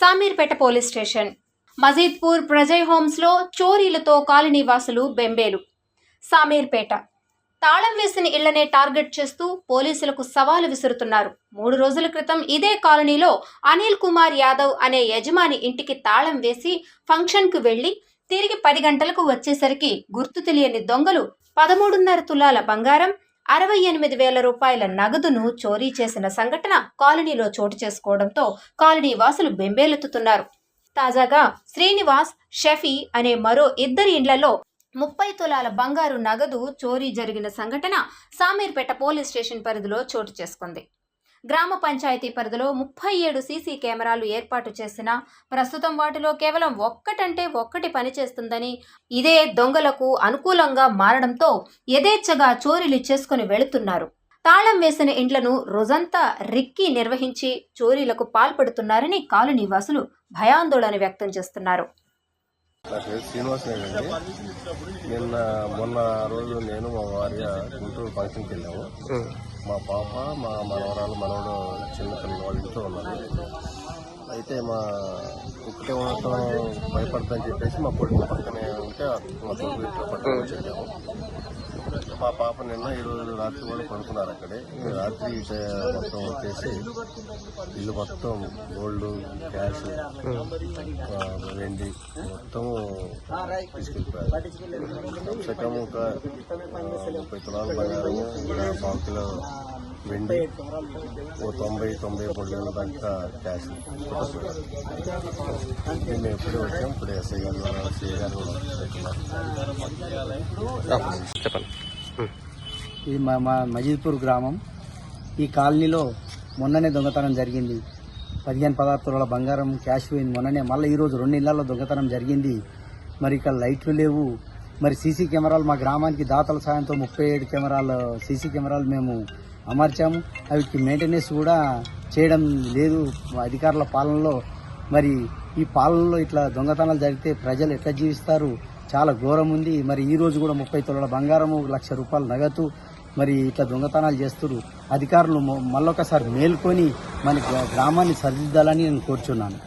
Shamirpet police station Majeedpur Prajay హోమ్స్లో చోరీలతో colony వాసులు బెంబేలు. సామీర్పేట తాళం వేసిన ఇళ్లనే టార్గెట్ చేస్తూ పోలీసులకు సవాలు విసురుతున్నారు. 3 రోజుల క్రితం ఇదే కాలనీలో అనిల్ కుమార్ యాదవ్ అనే యజమాని ఇంటికి తాళం వేసి ఫంక్షన్కు వెళ్లి తిరిగి 10 గంటలకు వచ్చేసరికి గుర్తు తెలియని దొంగలు 13.5 తులాల బంగారం, 68,000 రూపాయల నగదును చోరీ చేసిన సంఘటన కాలనీలో చోటు చేసుకోవడంతో కాలనీ వాసులు బెంబేలెత్తుతున్నారు. తాజాగా శ్రీనివాస్, షఫీ అనే మరో 2 ఇండ్లలో 30 తులాల బంగారు నగదు చోరీ జరిగిన సంఘటన సామీర్పేట పోలీస్ స్టేషన్ పరిధిలో చోటు చేసుకుంది. గ్రామ పంచాయతీ పరిధిలో 37 సీసీ కెమెరాలు ఏర్పాటు చేసినా ప్రస్తుతం వాటిలో కేవలం ఒక్కటంటే ఒక్కటి పనిచేస్తుందని, ఇదే దొంగలకు అనుకూలంగా మారడంతో యథేచ్ఛగా చోరీలు చేసుకుని వెళుతున్నారు. తాళం వేసిన ఇండ్లను రోజంతా రిక్కి నిర్వహించి చోరీలకు పాల్పడుతున్నారని కాలనీ వాసులు భయాందోళన వ్యక్తం చేస్తున్నారు. నా పేరు శ్రీనివాస్ అండి. మొన్న రోజు నేను మా భార్య గుంటూరు ఫంక్షన్కి వెళ్ళాము. మా పాప, మా మనవరాలు, మనవడు చిన్న పిల్లలు వాళ్ళ ఇంట్లో ఉన్నారు. అయితే మా ఒక్కటే ఉండటం భయపడతాని చెప్పేసి మా కొడుకు పక్కనే ఉంటే మా కొడుకు ఇంట్లో పక్కన వచ్చాము. మా పాప నిన్న ఈరోజు రాత్రి కూడా పడుకున్నారు అక్కడే. రాత్రి మొత్తం వచ్చేసి ఇల్లు మొత్తం గోల్డ్, క్యాష్, వెండి మొత్తం తీసుకెళ్ళిపోయారు. సకం ఒక 30 తులాల బంగారము, 1 కిలో వెండి, 90-93 దాకా క్యాష్. మేము ఎప్పుడే వచ్చాం. ఇప్పుడు ఎస్ఐ గారు కూడా చెప్పండి. ఇది మా మజీద్పూర్ గ్రామం. ఈ కాలనీలో మొన్ననే దొంగతనం జరిగింది. 15-16 తులాల బంగారం, క్యాష్ పోయింది మొన్ననే. మళ్ళీ ఈరోజు 2 ఇళ్లలో దొంగతనం జరిగింది. మరి ఇక్కడ లైట్లు లేవు. మరి సీసీ కెమెరాలు మా గ్రామానికి దాతల సాయంతో 37 కెమెరాలు సీసీ కెమెరాలు మేము అమర్చాము. అవి మెయింటెనెన్స్ కూడా చేయడం లేదు అధికారుల పాలనలో. మరి ఈ పాలనలో ఇట్లా దొంగతనాలు జరిగితే ప్రజలు ఎట్లా జీవిస్తారు? చాలా ఘోరం ఉంది. మరి ఈ రోజు కూడా 30 తులాల బంగారము, 1,00,000 రూపాయలు నగదు మరి ఇట్లా దొంగతనాలు చేస్తున్నారు. అధికారులు మళ్ళొకసారి మేల్కొని మన గ్రామాన్ని సరిదిద్దాలని నేను కోరుచున్నాను.